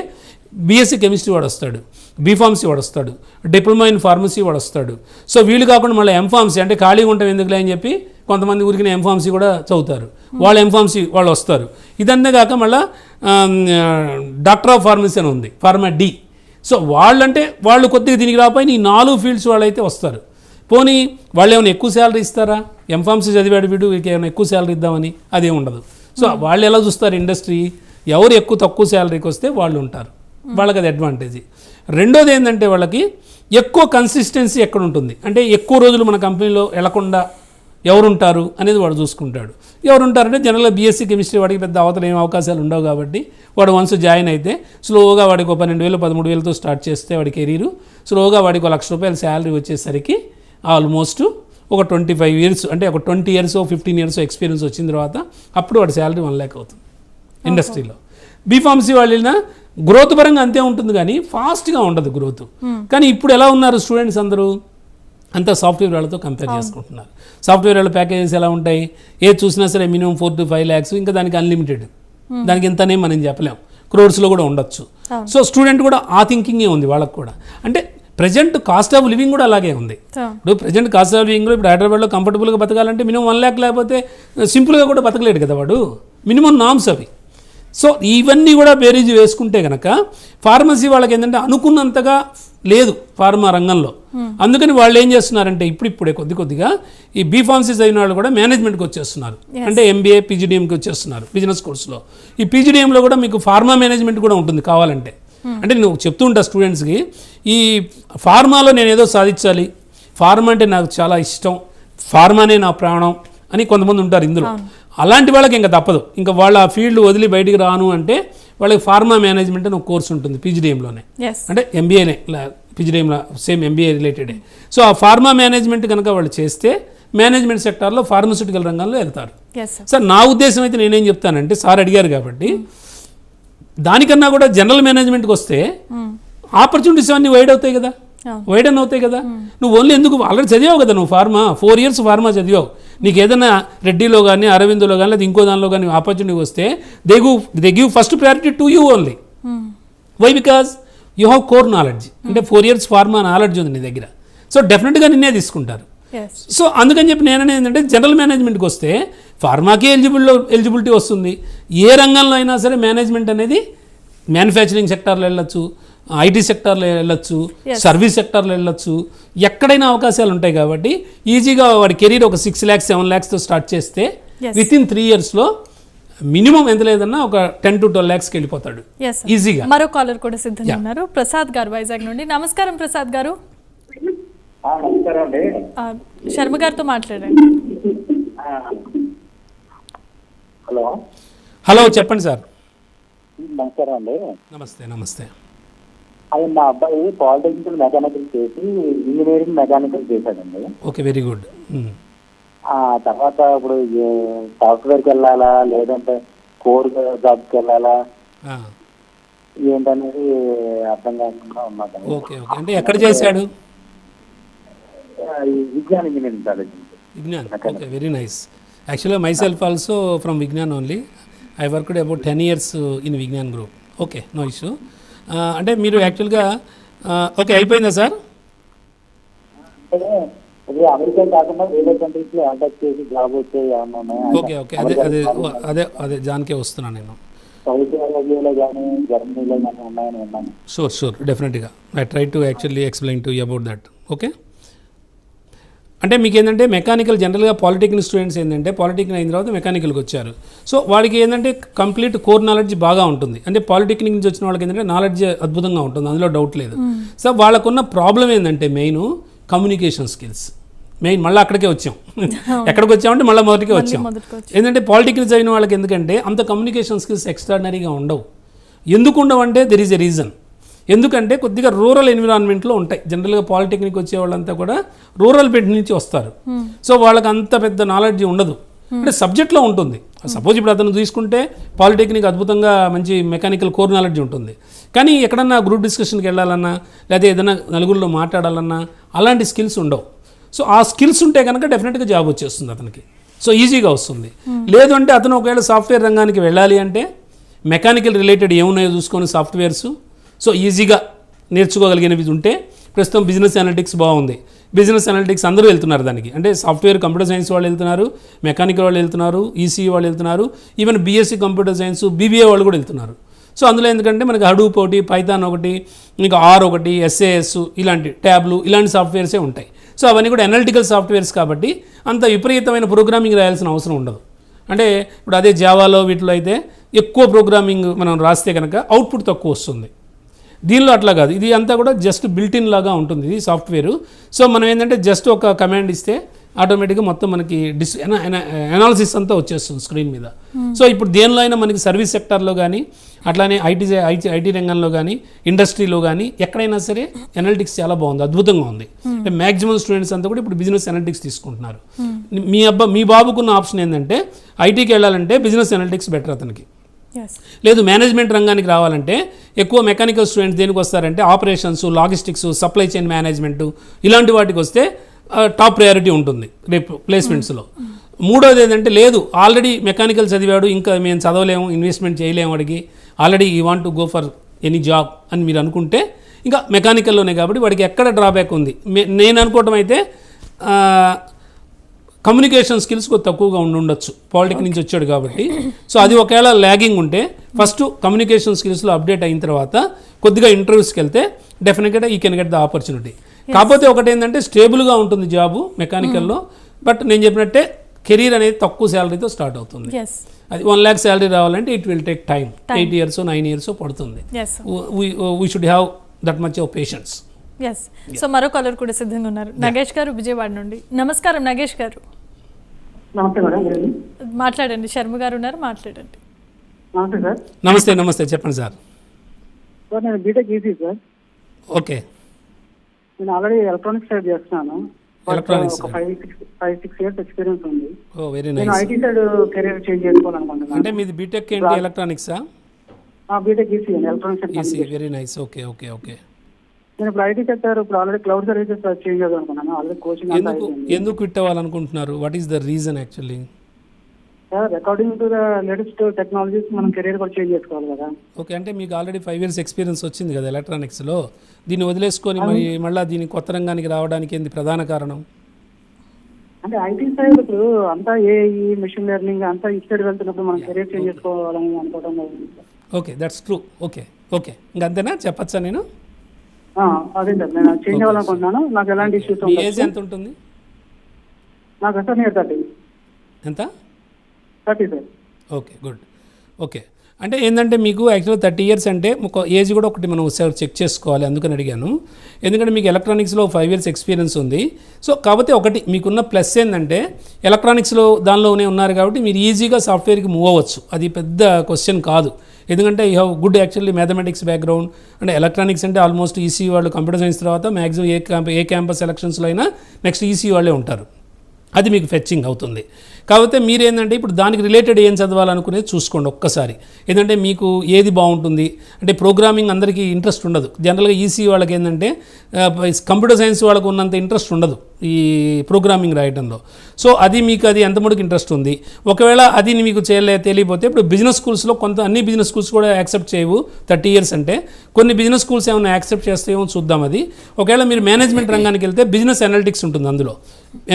బీఎస్సీ కెమిస్ట్రీ వాడు వస్తాడు, బీఫార్మసీ వాడు వస్తాడు, డిప్లొమా ఇన్ ఫార్మసీ వాడు వస్తాడు. సో వీళ్ళు కాకుండా మళ్ళీ ఎంఫార్మసీ అంటే ఖాళీగా ఉంటాం ఎందుకులే అని చెప్పి కొంతమంది ఊరికి ఎంఫార్మసీ కూడా చదువుతారు, వాళ్ళు ఎంఫార్మసీ వాళ్ళు వస్తారు. ఇదంతా కాక మళ్ళీ డాక్టర్ ఆఫ్ ఫార్మసీ అని ఉంది, ఫార్మా డి. సో వాళ్ళు కొద్దిగా దీనికి రాకపోయినా ఈ 4 ఫీల్డ్స్ వాళ్ళు అయితే వస్తారు. పోనీ వాళ్ళు ఏమైనా ఎక్కువ శాలరీ ఇస్తారా? ఎంఫార్మసీ చదివాడు వీడు, ఏమైనా ఎక్కువ శాలరీ ఇద్దామని అదేం ఉండదు. సో వాళ్ళు ఎలా చూస్తారు ఇండస్ట్రీ, ఎవరు తక్కువ శాలరీకి వస్తే వాళ్ళు ఉంటారు, వాళ్ళకి అది అడ్వాంటేజ్. రెండోది ఏంటంటే వాళ్ళకి ఎక్కువ కన్సిస్టెన్సీ ఎక్కడ ఉంటుంది అంటే ఎక్కువ రోజులు మన కంపెనీలో వెళ్లకుండా ఎవరుంటారు అనేది వాడు చూసుకుంటాడు. ఎవరుంటారంటే జనరల్గా బీఎస్సీ కెమిస్ట్రీ వాడికి పెద్ద అవతల ఏం అవకాశాలు ఉండవు కాబట్టి వాడు వన్స్ జాయిన్ అయితే స్లోగా వాడికి 12,000 13,000తో స్టార్ట్ చేస్తే వాడి కెరీరు స్లోగా వాడికి ₹1,00,000 శాలరీ వచ్చేసరికి ఆల్మోస్ట్ ఒక 25 years అంటే ఒక 20 years 15 years ఎక్స్పీరియన్స్ వచ్చిన తర్వాత అప్పుడు వాడి శాలరీ 1 lakh అవుతుంది ఇండస్ట్రీలో. బీఫార్మసీ వాళ్ళ గ్రోత్ పరంగా అంతే ఉంటుంది కానీ ఫాస్ట్గా ఉండదు గ్రోత్. కానీ ఇప్పుడు ఎలా ఉన్నారు స్టూడెంట్స్ అందరూ అంతా సాఫ్ట్వేర్ వాళ్ళతో కంపేర్ చేసుకుంటున్నారు. సాఫ్ట్వేర్ వాళ్ళ ప్యాకేజెస్ ఎలా ఉంటాయి, ఏది చూసినా సరే మినిమం 4 to 5 lakhs, ఇంకా దానికి అన్లిమిటెడ్, దానికి ఎంతనే మనం చెప్పలేం, క్రోర్స్లో కూడా ఉండొచ్చు. సో స్టూడెంట్ కూడా ఆ థింకింగే ఉంది వాళ్ళకు కూడా. అంటే ప్రజెంట్ కాస్ట్ ఆఫ్ లివింగ్ కూడా అలాగే ఉంది. ఇప్పుడు ప్రజెంట్ కాస్ట్ ఆఫ్ లివింగ్లో ఇప్పుడు హైదరాబాద్లో కంఫర్టబుల్గా బతకాలంటే మినిమం 1 lakh లేకపోతే సింపుల్గా కూడా బతకలేడు కదా వాడు, మినిమం నామ్స్ అవి. సో ఇవన్నీ కూడా బేరీజ్ వేసుకుంటే కనుక ఫార్మసీ వాళ్ళకి ఏంటంటే అనుకున్నంతగా లేదు ఫార్మా రంగంలో. అందుకని వాళ్ళు ఏం చేస్తున్నారంటే ఇప్పుడిప్పుడే కొద్దిగా ఈ బీఫార్మసీ చదివిన వాళ్ళు కూడా మేనేజ్మెంట్కి వచ్చేస్తున్నారు. అంటే ఎంబీఏ పీజీడీఎంకి వచ్చేస్తున్నారు బిజినెస్ కోర్సులో. ఈ పీజీడీఎంలో కూడా మీకు ఫార్మా మేనేజ్మెంట్ కూడా ఉంటుంది కావాలంటే. అంటే నేను చెప్తూ ఉంటా స్టూడెంట్స్కి, ఈ ఫార్మాలో నేను ఏదో సాధించాలి, ఫార్మా అంటే నాకు చాలా ఇష్టం, ఫార్మానే నా ప్రాణం అని కొంతమంది ఉంటారు ఇందులో. అలాంటి వాళ్ళకి ఇంకా తప్పదు, ఇంకా వాళ్ళ ఆ ఫీల్డ్ వదిలి బయటికి రాను అంటే వాళ్ళకి ఫార్మా మేనేజ్మెంట్ అని ఒక కోర్స్ ఉంటుంది పీజీడీఎంలోనే. అంటే ఎంబీఏనే పీజీడీఎంలో సేమ్ ఎంబీఏ రిలేటెడే. సో ఆ ఫార్మా మేనేజ్మెంట్ కనుక వాళ్ళు చేస్తే మేనేజ్మెంట్ సెక్టార్లో ఫార్మస్యూటికల్ రంగంలో వెళ్తారు. సార్ నా ఉద్దేశం అయితే నేనేం చెప్తానంటే, సార్ అడిగారు కాబట్టి దానికన్నా కూడా జనరల్ మేనేజ్మెంట్కి వస్తే ఆపర్చునిటీస్ అన్నీ వైడ్ అవుతాయి కదా, వైడన్ అవుతాయి కదా. నువ్వు ఓన్లీ ఎందుకు ఆల్రెడీ చదివావు కదా, నువ్వు ఫార్మా 4 years ఫార్మా చదివావు, నీకు ఏదైనా రెడ్డిలో కానీ అరవిందోలో కానీ లేదా ఇంకో దానిలో కానీ ఆపర్చునిటీ వస్తే they give first priority to you only. Why? Because you have core knowledge. అంటే 4 years ఫార్మా నాలెడ్జ్ ఉంది నీ దగ్గర, సో డెఫినెట్గా నిన్నే తీసుకుంటారు. సో అందుకని చెప్పి నేననే ఏంటంటే జనరల్ మేనేజ్మెంట్కి వస్తే ఫార్మాకి ఎలిజిబిలిటీ వస్తుంది. ఏ రంగంలో అయినా సరే మేనేజ్మెంట్ అనేది మ్యానుఫ్యాక్చరింగ్ సెక్టార్లో వెళ్ళొచ్చు, ఐటీ సెక్టార్లో వెళ్ళొచ్చు, సర్వీస్ సెక్టార్లో వెళ్ళొచ్చు, ఎక్కడైనా అవకాశాలు ఉంటాయి. కాబట్టి ఈజీగా వాడి కెరీర్ ఒక 6 lakhs 7 lakhsతో స్టార్ట్ చేస్తే వితిన్ 3 yearsలో మినిమం ఎంత లేదన్నా ఒక 10 to 12 lakhsకి వెళ్ళిపోతాడు ఈజీగా. మరో కాలర్ కూడా సిద్ధంగా ఉన్నారు, ప్రసాద్ గారు వైజాగ్ నుండి. నమస్కారం ప్రసాద్ గారు. నమస్కారం అండి. శర్మ గారితో మాట్లాడండి. హలో చెప్పండి సార్. నమస్కారం అండి. నమస్తే. అది మా అబ్బాయి పాలిటెక్నికల్ మెకానికల్ చేసి ఇంజనీరింగ్ మెకానికల్ చేశాడండి. Okay, very good. తర్వాత ఇప్పుడు సాఫ్ట్వేర్కి వెళ్ళాలా లేదంటే కోర్ జాబ్కి వెళ్ళాలా ఆ, ఏంటనేది అర్థం కాకుండా ఉన్నాను. Okay okay. అంటే ఎక్కడ చేశాడు? ఈ Vignan engineering college. Vignan. Okay, very nice. యాక్చువల్గా myself also from Vignan only. I worked about 10 years in Vignan group. Okay, no issue. అంటే మీరు యాక్చువల్గా ఓకే అయిపోయిందా సార్? అంటే ఇది అమెరికా కాకుండా వేరే కంట్రీస్ లో కాంటాక్ట్ చేసి జాబ్ వచ్చే ఏమన్నా ఉన్నాయా? ఓకే ఓకే, అదే అదే అదే అదే దానికే వస్తున్నాను నేను. సౌదీ అరేబియాలో కానీ జర్మనీలో కానీ ఉన్నాయని విన్నాను. షూర్ డెఫినెట్గా I try to actually explain to you about that. Okay, అంటే మీకు ఏంటంటే మెకానికల్ జనరల్గా పాలిటెక్నిక్ స్టూడెంట్స్ ఏంటంటే పాలిటెక్నిక్ అయిన తర్వాత మెకానికల్కి వచ్చారు. సో వాడికి ఏంటంటే కంప్లీట్ కోర్ నాలెడ్జ్ బాగా ఉంటుంది. అంటే పాలిటెక్నిక్ నుంచి వచ్చిన వాళ్ళకి ఏంటంటే నాలెడ్జ్ అద్భుతంగా ఉంటుంది, అందులో డౌట్ లేదు. సో వాళ్ళకున్న ప్రాబ్లం ఏంటంటే మెయిన్ కమ్యూనికేషన్ స్కిల్స్. మెయిన్ మళ్ళీ అక్కడికే వచ్చాం. ఎక్కడికి వచ్చామంటే మళ్ళీ మొదటికే వచ్చాం. ఏంటంటే పాలిటెక్నిక్ చదివిన వాళ్ళకి ఎందుకంటే అంత కమ్యూనికేషన్ స్కిల్స్ ఎక్స్ట్రాడినరీగా ఉండవు. ఎందుకు ఉండవు అంటే దెర్ ఈజ్ ఎ రీజన్. ఎందుకంటే కొద్దిగా రూరల్ ఎన్విరాన్మెంట్లో ఉంటాయి. జనరల్గా పాలిటెక్నిక్ వచ్చే వాళ్ళంతా కూడా రూరల్ బెడ్ నుంచి వస్తారు. సో వాళ్ళకి అంత పెద్ద నాలెడ్జ్ ఉండదు. అంటే సబ్జెక్ట్లో ఉంటుంది. సపోజ్ ఇప్పుడు అతను తీసుకుంటే పాలిటెక్నిక్ అద్భుతంగా మంచి మెకానికల్ కోర్ నాలెడ్జ్ ఉంటుంది. కానీ ఎక్కడన్నా గ్రూప్ డిస్కషన్కి వెళ్ళాలన్నా లేదా ఏదైనా నలుగురిలో మాట్లాడాలన్నా అలాంటి స్కిల్స్ ఉండవు. సో ఆ స్కిల్స్ ఉంటే కనుక డెఫినెట్గా జాబ్ వచ్చేస్తుంది అతనికి. సో ఈజీగా వస్తుంది. లేదు అంటే అతను ఒకవేళ సాఫ్ట్వేర్ రంగానికి వెళ్ళాలి అంటే మెకానికల్ రిలేటెడ్ ఏమున్నాయో చూసుకొని సాఫ్ట్వేర్స్ సో ఈజీగా నేర్చుకోగలిగినవి ఉంటే, ప్రస్తుతం బిజినెస్ అనలిటిక్స్ బాగుంది. బిజినెస్ అనలిటిక్స్ అందరూ వెళ్తున్నారు దానికి. అంటే సాఫ్ట్వేర్ కంప్యూటర్ సైన్స్ వాళ్ళు వెళ్తున్నారు, మెకానికల్ వాళ్ళు వెళ్తున్నారు, ఈసీ వాళ్ళు వెళ్తున్నారు, even BSc computer science BBA వాళ్ళు కూడా వెళ్తున్నారు. సో అందులో ఎందుకంటే మనకి హడూప్ ఒకటి, పైథాన్ ఒకటి, ఇంకా ఆర్ ఒకటి, ఎస్ఏఎస్ ఇలాంటి ట్యాబ్లు ఇలాంటి సాఫ్ట్వేర్సే ఉంటాయి. సో అవన్నీ కూడా అనలిటికల్ సాఫ్ట్వేర్స్ కాబట్టి అంత విపరీతమైన ప్రోగ్రామింగ్ రాయాల్సిన అవసరం ఉండదు. అంటే ఇప్పుడు అదే జావాలో వీటిలో అయితే ఎక్కువ ప్రోగ్రామింగ్ మనం రాస్తే కనుక అవుట్పుట్ తక్కువ వస్తుంది. దీనిలో అట్లా కాదు. ఇది అంతా కూడా జస్ట్ బిల్టిన్ లాగా ఉంటుంది ఇది సాఫ్ట్వేరు. సో మనం ఏంటంటే జస్ట్ ఒక కమాండ్ ఇస్తే ఆటోమేటిక్గా మొత్తం మనకి అనాలిసిస్ అంతా వచ్చేస్తుంది స్క్రీన్ మీద. సో ఇప్పుడు దేనిలో అయినా మనకి సర్వీస్ సెక్టార్లో కానీ అట్లానే ఐటీ రంగంలో కానీ ఇండస్ట్రీలో కానీ ఎక్కడైనా సరే అనలిటిక్స్ చాలా బాగుంది, అద్భుతంగా ఉంది. అంటే మ్యాక్సిమం స్టూడెంట్స్ అంతా కూడా ఇప్పుడు బిజినెస్ అనలిటిక్స్ తీసుకుంటున్నారు. మీ బాబుకున్న ఆప్షన్ ఏంటంటే ఐటీకి వెళ్ళాలంటే బిజినెస్ అనలిటిక్స్ బెటర్ అతనికి. లేదు మేనేజ్మెంట్ రంగానికి రావాలంటే ఎక్కువ మెకానికల్ స్టూడెంట్స్ దేనికి వస్తారంటే operations, logistics, supply chain management ఇలాంటి వాటికి వస్తే టాప్ ప్రయారిటీ ఉంటుంది రేపు ప్లేస్మెంట్స్లో. మూడోది ఏంటంటే లేదు ఆల్రెడీ మెకానికల్ చదివాడు, ఇంకా మేము చదవలేము, ఇన్వెస్ట్మెంట్ చేయలేము, వాడికి ఆల్రెడీ ఈ want to go for any job అని మీరు అనుకుంటే ఇంకా మెకానికల్లోనే కాబట్టి వాడికి ఎక్కడ డ్రాబ్యాక్ ఉంది. నేను అనుకోవటం అయితే కమ్యూనికేషన్ స్కిల్స్ కొద్ది తక్కువగా ఉండొచ్చు, పాలిటిక్స్ నుంచి వచ్చాడు కాబట్టి. సో అది ఒకవేళ ల్యాగింగ్ ఉంటే ఫస్ట్ కమ్యూనికేషన్ స్కిల్స్లో అప్డేట్ అయిన తర్వాత కొద్దిగా ఇంటర్వ్యూస్కి వెళ్తే డెఫినెట్గా ఈ కెన్ గెట్ ద ఆపర్చునిటీ. కాకపోతే ఒకటి ఏంటంటే స్టేబుల్గా ఉంటుంది జాబు మెకానికల్లో. బట్ నేను చెప్పినట్టే కెరీర్ అనేది తక్కువ శాలరీతో స్టార్ట్ అవుతుంది. అది 1 lakh శాలరీ రావాలంటే it will take time. 8 years 9 years పడుతుంది. We should have that much of patience. So మరో కాలర్ కూడా సిద్ధంగా ఉన్నారు. నగేష్ గారు విజయవాడ నుండి. నమస్కారం నగేష్ గారు. నమస్తే మేడం. మాట్లాడండి. శర్మ గారు ఉన్నారు, మాట్లాడండి. నమస్తే సార్. నమస్తే చెప్పండి సార్. సార్ నేను బీటెక్ ఈసీ సార్. ఓకే. నేను ఆల్రెడీ ఎలక్ట్రానిక్స్ సైడ్ చేస్తున్నాను. ఎలక్ట్రానిక్స్ 5-6 years ఎక్స్పీరియన్స్ ఉంది. ఓ వెరీ నేను nice. IT side career change చేసుకోవాలనుకుంటున్నాను. అంటే మీది బీటెక్ ఏంటి? ఎలక్ట్రానిక్సా? బీటెక్ ఈసీ అండి, electronics. EC, very nice. Okay okay okay. నేను ఇప్పుడు ఐటీ సెక్టర్ ఇప్పుడు ఆల్రెడీ క్లౌడ్ సర్వీసెస్ చేంజ్ చేయాలనుకున్నాను. ఆల్రెడీ కోచింగ్ అంతా అయిపోయింది. ఎందుకు క్విట్ అవ్వాలనుకుంటున్నారు? What is the reason actually? Sir according to the latest technologies మనం కెరీర్ కూడా చేంజ్ చేసుకోవాలి కదా. ఓకే, అంటే మీకు ఆల్రెడీ 5 years ఎక్స్పీరియన్స్ వచ్చింది కదా ఎలక్ట్రానిక్స్లో. దీన్ని వదిలేసుకొని మరి మళ్ళీ దీని కొత్త రంగానికి రావడానికి ఏంది ప్రధాన కారణం? అంటే ఐటీ సైడ్ ఇప్పుడు అంతా ఏఈ, మెషిన్ లెర్నింగ్ అంతా ఈ సైడ్ వెళ్తున్నప్పుడు మనం కెరీర్ చేంజ్ చేసుకోవాలని అనుకోవడం. Okay, that's true. Okay okay, ఇంకంతేనా చెప్పచ్చా నేను? అదే సార్, నేను చేంజ్ అవ్వాలనుకుంటున్నాను. నాకు ఎలాంటి ఇష్యూస్ మీ ఏజ్ ఎంత ఉంటుంది? నాకు సార్ నియర్ 30. ఎంత? 30 సార్. Okay, good. ఓకే, అంటే ఏంటంటే మీకు యాక్చువల్గా 30 years అంటే ఒక ఏజ్ కూడా ఒకటి మనం ఒకసారి చెక్ చేసుకోవాలి, అందుకని అడిగాను. ఎందుకంటే మీకు ఎలక్ట్రానిక్స్లో 5 years ఎక్స్పీరియన్స్ ఉంది. సో కాకపోతే ఒకటి మీకున్న ప్లస్ ఏంటంటే ఎలక్ట్రానిక్స్లో దానిలోనే ఉన్నారు కాబట్టి మీరు ఈజీగా సాఫ్ట్వేర్కి మూవ్ అవ్వచ్చు. అది పెద్ద క్వశ్చన్ కాదు. ఎందుకంటే you have good actually mathematics background. అంటే ఎలక్ట్రానిక్స్ అంటే ఆల్మోస్ట్ ఈసీ వాళ్ళు కంప్యూటర్ సైన్స్ తర్వాత మ్యాక్సిమం ఏ క్యాంపస్ సెలక్షన్స్లో అయినా నెక్స్ట్ ఈసీ వాళ్ళే ఉంటారు. అది మీకు ఫెచ్చింగ్ అవుతుంది. కాకపోతే మీరేంటంటే ఇప్పుడు దానికి రిలేటెడ్ ఏం చదవాలనుకునేది చూసుకోండి ఒక్కసారి. ఏంటంటే మీకు ఏది బాగుంటుంది అంటే ప్రోగ్రామింగ్ అందరికీ ఇంట్రెస్ట్ ఉండదు. జనరల్గా ఈసీ వాళ్ళకి ఏంటంటే కంప్యూటర్ సైన్స్ వాళ్ళకు ఉన్నంత ఇంట్రెస్ట్ ఉండదు ఈ ప్రోగ్రామింగ్ రాయడంలో. సో అది మీకు అది ఎంత మటుకు ఇంట్రెస్ట్ ఉంది. ఒకవేళ అది మీకు తెలియకపోతే ఇప్పుడు బిజినెస్ స్కూల్స్లో అన్ని బిజినెస్ స్కూల్స్ కూడా యాక్సెప్ట్ చేయవు 30 years అంటే. కొన్ని బిజినెస్ స్కూల్స్ ఏమైనా యాక్సెప్ట్ చేస్తాయేమో చూద్దాం అది. ఒకవేళ మీరు మేనేజ్మెంట్ రంగానికి వెళ్తే బిజినెస్ అనలిటిక్స్ ఉంటుంది అందులో,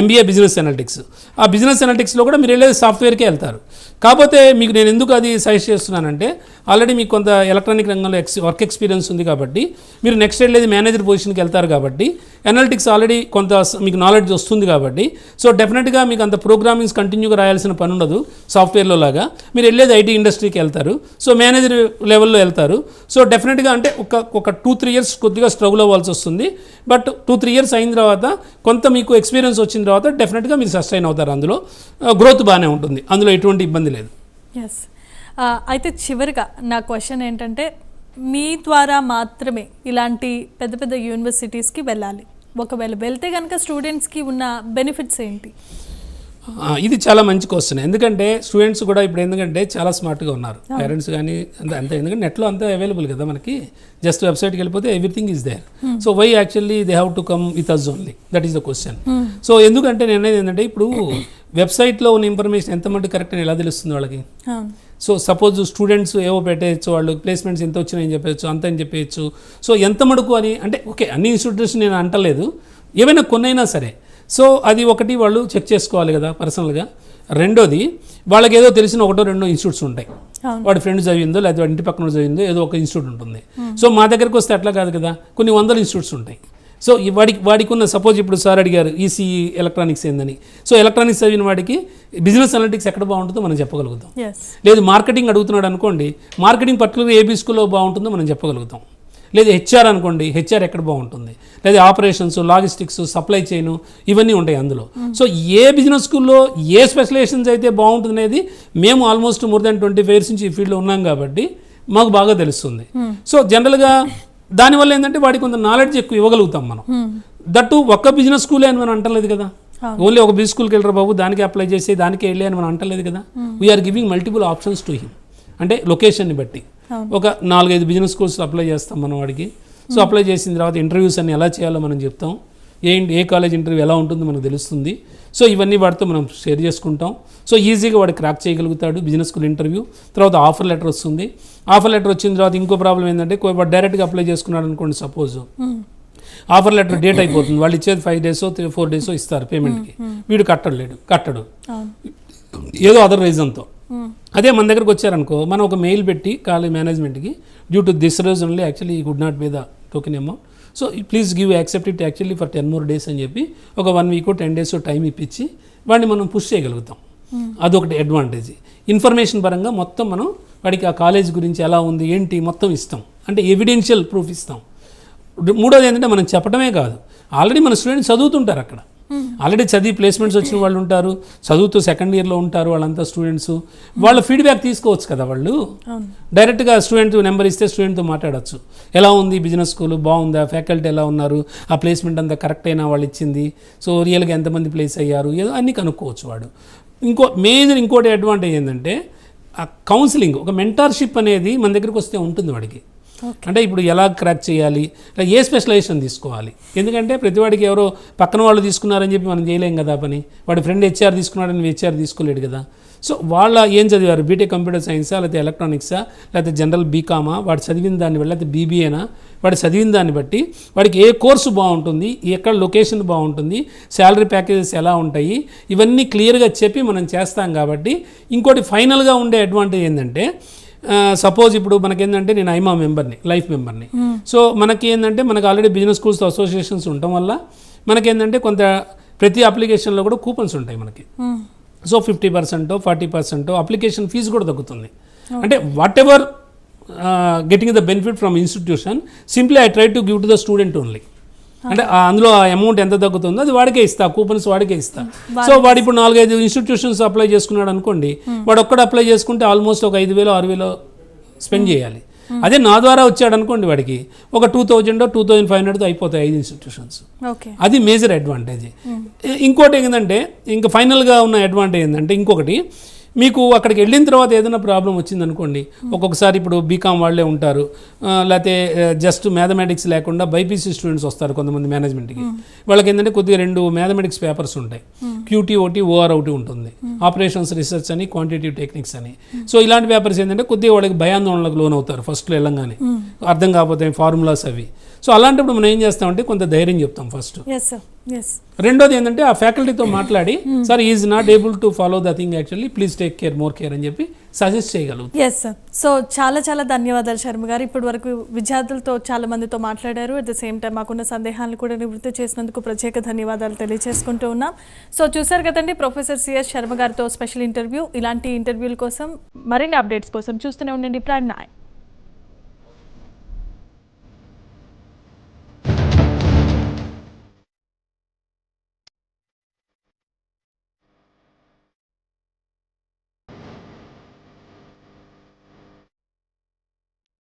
MBA బిజినెస్ అనలిటిక్స్. ఆ బిజినెస్ అనలిటిక్స్లో కూడా మీరు వెళ్ళేది సాఫ్ట్వేర్కే వెళ్తారు. కాకపోతే మీకు నేను ఎందుకు అది సజెస్ట్ చేస్తున్నానంటే ఆల్రెడీ మీకు కొంత ఎలక్ట్రానిక్ రంగంలో వర్క్ ఎక్స్పీరియన్స్ ఉంది కాబట్టి మీరు నెక్స్ట్ వెళ్ళేది మేనేజర్ పొజిషన్కి వెళ్తారు కాబట్టి అనలిటిక్స్ ఆల్రెడీ కొంత మీకు నాలెడ్జ్ వస్తుంది కాబట్టి సో డెఫినెట్గా మీకు అంత ప్రోగ్రామింగ్స్ కంటిన్యూగా రాయాల్సిన పని ఉండదు సాఫ్ట్వేర్లో లాగా. మీరు వెళ్ళేది ఐటీ ఇండస్ట్రీకి వెళ్తారు, సో మేనేజర్ లెవెల్లో వెళ్తారు. సో డెఫినెట్గా అంటే ఒక 2-3 years కొద్దిగా స్ట్రగుల్ అవ్వాల్సి వస్తుంది. బట్ 2-3 years అయిన తర్వాత కొంత మీకు ఎక్స్పీరియన్స్ వచ్చిన తర్వాత డెఫినెట్గా మీరు సస్టైన్ అవుతారు. అందులో గ్రోత్ బాగానే ఉంటుంది, అందులో ఎటువంటి ఇబ్బంది లేదు. ఎస్. అయితే చివరిగా నా క్వశ్చన్ ఏంటంటే మీ ద్వారా మాత్రమే ఇలాంటి పెద్ద పెద్ద యూనివర్సిటీస్కి వెళ్ళాలి, ఒకవేళ వెళ్తే కనుక స్టూడెంట్స్కి ఉన్న బెనిఫిట్స్ ఏంటి? ఇది చాలా మంచి క్వశ్చన్. ఎందుకంటే స్టూడెంట్స్ కూడా ఇప్పుడు ఎందుకంటే చాలా స్మార్ట్గా ఉన్నారు, పేరెంట్స్ కానీ అంతే. ఎందుకంటే నెట్లో అంతా అవైలబుల్ కదా మనకి, జస్ట్ వెబ్సైట్కి వెళ్ళిపోతే everything is there. So why actually they have to come with us only, that is the question. So ఎందుకంటే నేను అనేది ఏంటంటే ఇప్పుడు వెబ్సైట్లో ఉన్న ఇన్ఫర్మేషన్ ఎంతమంది కరెక్ట్ అని ఎలా తెలుస్తుంది వాళ్ళకి? సో సపోజ్ స్టూడెంట్స్ ఏవో పెట్టేయచ్చు, వాళ్ళు ప్లేస్మెంట్స్ ఎంత వచ్చినాయని చెప్పచ్చు, అంత అని చెప్పేయచ్చు. సో ఎంత మటుకు అని అంటే ఓకే అన్ని ఇన్స్టిట్యూట్స్ నేను అంటలేదు, ఏవైనా కొన్నైనా సరే. సో అది ఒకటి వాళ్ళు చెక్ చేసుకోవాలి కదా పర్సనల్గా. రెండోది వాళ్ళకి ఏదో తెలిసిన 1-2 ఇన్స్టిట్యూట్స్ ఉంటాయి, వాడి ఫ్రెండ్స్ చదివిందో లేదా వాడి ఇంటి పక్కన చదివిందో ఏదో ఒక ఇన్స్టిట్యూట్ ఉంటుంది. సో మా దగ్గరికి వస్తే అట్లా కాదు కదా, కొన్ని 100 ఇన్స్టిట్యూట్స్ ఉంటాయి. సో వాడికి ఉన్న సపోజ్ ఇప్పుడు సార్ అడిగారు ఈసీఈ ఎలక్ట్రానిక్స్ ఏందని. సో ఎలక్ట్రానిక్స్ చదివిన వాడికి బిజినెస్ అనలిటిక్స్ ఎక్కడ బాగుంటుందో మనం చెప్పగలుగుతాం. లేదు మార్కెటింగ్ అడుగుతున్నాడు అనుకోండి, మార్కెటింగ్ పర్టికులర్గా ఏబీ స్కూల్లో బాగుంటుందో మనం చెప్పగలుగుతాం. లేదా హెచ్ఆర్ అనుకోండి, హెచ్ఆర్ ఎక్కడ బాగుంటుంది. లేదా ఆపరేషన్స్, లాజిస్టిక్స్, సప్లై చైన్ ఇవన్నీ ఉంటాయి అందులో. సో ఏ బిజినెస్ స్కూల్లో ఏ స్పెషలైజేషన్స్ అయితే బాగుంటుంది అనేది మేము ఆల్మోస్ట్ మోర్ దాన్ 25 years నుంచి ఈ ఫీల్డ్లో ఉన్నాం కాబట్టి మాకు బాగా తెలుస్తుంది. సో జనరల్గా దానివల్ల ఏంటంటే వాడికి కొంత నాలెడ్జ్ ఎక్కువ ఇవ్వగలుగుతాం మనం. దట్టు ఒక్క బిజినెస్ స్కూలే అని మనం అంటలేదు కదా, ఓన్లీ ఒక బిజినెస్ స్కూల్కి వెళ్ళరు బాబు దానికి అప్లై చేసి దానికే వెళ్ళి అని మనం అంటలేదు కదా. We are giving multiple options to him. అంటే లొకేషన్ని బట్టి ఒక 4-5 బిజినెస్ స్కూల్స్ అప్లై చేస్తాం మనం వాడికి. సో అప్లై చేసిన తర్వాత ఇంటర్వ్యూస్ అన్ని ఎలా చేయాలో మనం చెప్తాం, ఏ కాలేజ్ ఇంటర్వ్యూ ఎలా ఉంటుందో మనకు తెలుస్తుంది. సో ఇవన్నీ వాడితో మనం షేర్ చేసుకుంటాం. సో ఈజీగా వాడు క్రాక్ చేయగలుగుతాడు బిజినెస్ స్కూల్ ఇంటర్వ్యూ. తర్వాత ఆఫర్ లెటర్ వస్తుంది. ఆఫర్ లెటర్ వచ్చిన తర్వాత ఇంకో ప్రాబ్లం ఏంటంటే వాడు డైరెక్ట్గా అప్లై చేసుకున్నాడు అనుకోండి, సపోజ్ ఆఫర్ లెటర్ డేట్ అయిపోతుంది, వాళ్ళు ఇచ్చేది 5 days 4 days ఇస్తారు పేమెంట్కి, వీడు కట్టడు ఏదో అదర్ రీజన్తో. అదే మన దగ్గరకు వచ్చారనుకో, మనం ఒక మెయిల్ పెట్టి కాలేజ్ మేనేజ్మెంట్కి due to this reason only actually I could not pay the token amount, so please give accept it actually for 10 more days అని చెప్పి ఒక 1 week 10 days టైం ఇప్పించి వాడిని మనం పుష్ చేయగలుగుతాం. అదొకటి అడ్వాంటేజ్. ఇన్ఫర్మేషన్ పరంగా మొత్తం మనం వాడికి ఆ కాలేజ్ గురించి ఎలా ఉంది ఏంటి మొత్తం ఇస్తాం, అంటే ఎవిడెన్షియల్ ప్రూఫ్ ఇస్తాం. మూడోది ఏంటంటే మనం చెప్పడమే కాదు, ఆల్రెడీ మన స్టూడెంట్స్ చదువుతుంటారు అక్కడ, ఆల్రెడీ చదివి ప్లేస్మెంట్స్ వచ్చిన వాళ్ళు ఉంటారు, చదువుతూ 2nd yearలో ఉంటారు వాళ్ళంతా స్టూడెంట్స్. వాళ్ళ ఫీడ్బ్యాక్ తీసుకోవచ్చు కదా, వాళ్ళు డైరెక్ట్గా స్టూడెంట్ నెంబర్ ఇస్తే స్టూడెంట్తో మాట్లాడచ్చు, ఎలా ఉంది బిజినెస్ స్కూల్, బాగుందా, ఫ్యాకల్టీ ఎలా ఉన్నారు, ఆ ప్లేస్మెంట్ అంతా కరెక్ట్ అయినా వాళ్ళు ఇచ్చింది, సో రియల్గా ఎంతమంది ప్లేస్ అయ్యారు, ఏదో అన్నీ కనుక్కోవచ్చు వాడు. ఇంకోటి అడ్వాంటేజ్ ఏంటంటే ఆ కౌన్సిలింగ్, ఒక మెంటార్షిప్ అనేది మన దగ్గరికి వస్తే ఉంటుంది వాడికి. అంటే ఇప్పుడు ఎలా క్రాక్ చేయాలి, ఏ స్పెషలైజేషన్ తీసుకోవాలి. ఎందుకంటే ప్రతివాడికి ఎవరో పక్కన వాళ్ళు తీసుకున్నారని చెప్పి మనం చేయలేం కదా పని. వాడి ఫ్రెండ్ హెచ్ఆర్ తీసుకున్నాడని హెచ్ఆర్ తీసుకోలేడు కదా. సో వాళ్ళ ఏం చదివారు, బీటెక్ కంప్యూటర్ సైన్సా, లేకపోతే ఎలక్ట్రానిక్సా, లేకపోతే జనరల్ బీకామా, వాడు చదివిన దాన్ని బట్టి, లేకపోతే బీబీఏనా, వాడు చదివిన దాన్ని బట్టి వాడికి ఏ కోర్సు బాగుంటుంది, ఎక్కడ లొకేషన్ బాగుంటుంది, శాలరీ ప్యాకేజెస్ ఎలా ఉంటాయి, ఇవన్నీ క్లియర్గా చెప్పి మనం చేస్తాం. కాబట్టి ఇంకోటి ఫైనల్గా ఉండే అడ్వాంటేజ్ ఏంటంటే సపోజ్ ఇప్పుడు మనకేంటంటే నేను ఐమా మెంబర్ని, లైఫ్ మెంబర్ని. సో మనకి ఏంటంటే మనకు ఆల్రెడీ బిజినెస్ స్కూల్స్తో అసోసియేషన్స్ ఉండటం వల్ల మనకేంటంటే కొంత ప్రతి అప్లికేషన్లో కూడా కూపన్స్ ఉంటాయి మనకి. సో 50% 40% అప్లికేషన్ ఫీజు కూడా తగ్గుతుంది. అంటే what ever getting the benefit from institution, simply I try to give to the student only. అంటే అందులో ఆ అమౌంట్ ఎంత తగ్గుతుందో అది వాడికే ఇస్తా, కూపన్స్ వాడికే ఇస్తా. సో వాడు ఇప్పుడు 4-5 ఇన్స్టిట్యూషన్స్ అప్లై చేసుకున్నాడు అనుకోండి, వాడు ఒక్కడ అప్లై చేసుకుంటే ఆల్మోస్ట్ ఒక 5,000 6,000 స్పెండ్ చేయాలి. అదే నా ద్వారా వచ్చాడు అనుకోండి వాడికి ఒక 2000 2500 అయిపోతాయి 5 ఇన్స్టిట్యూషన్స్. ఓకే. అది మేజర్ అడ్వాంటేజ్. ఇంకోటి ఏంటంటే ఇంకా ఫైనల్గా ఉన్న అడ్వాంటేజ్ ఏంటంటే ఇంకొకటి, మీకు అక్కడికి వెళ్ళిన తర్వాత ఏదైనా ప్రాబ్లం వచ్చిందనుకోండి, ఒక్కొక్కసారి ఇప్పుడు బీకామ్ వాళ్ళే ఉంటారు, లేకపోతే జస్ట్ మ్యాథమెటిక్స్ లేకుండా బైపీసీ స్టూడెంట్స్ వస్తారు కొంతమంది మేనేజ్మెంట్కి. వాళ్ళకి ఏంటంటే కొద్దిగా 2 మ్యాథమెటిక్స్ పేపర్స్ ఉంటాయి, క్యూటీ ఒకటి ఓఆర్ ఒకటి ఉంటుంది, ఆపరేషన్స్ రీసెర్చ్ అని క్వాంటిటేటివ్ టెక్నిక్స్ అని. సో ఇలాంటి పేపర్స్ ఏంటంటే కొద్దిగా వాళ్ళకి భయాందోళనలకు లోన్ అవుతారు ఫస్ట్లో వెళ్ళంగానే, అర్థం కాకపోతే ఫార్ములాస్ అవి. సో అలాంటప్పుడు మనం ఏం చేస్తామంటే కొంత ధైర్యం చెప్తాం ఫస్ట్. రెండోది ఏంటంటే ఆ ఫ్యాకల్టీతో మాట్లాడి sir is not able to follow the thing actually please take care more care అని చెప్పి సజెస్ట్ చేయగలుగుతాం. Yes sir. సో చాలా ధన్యవాదాలు శర్మ గారు. ఇప్పటి వరకు విద్యార్థులతో చాలా మందితో మాట్లాడారు. అట్ ద సేమ్ టైం మాకున్న సందేహాలను కూడా నివృత్తి చేసినందుకు ప్రత్యేక ధన్యవాదాలు తెలియజేసుకుంటూ ఉన్నాం. సో చూసారు కదండి ప్రొఫెసర్ సిఎస్ శర్మ గారితో స్పెషల్ ఇంటర్వ్యూ. ఇలాంటి ఇంటర్వ్యూల కోసం మరిన్ని అప్డేట్స్ కోసం చూస్తూనే ఉండండి ప్రైమ్ 9.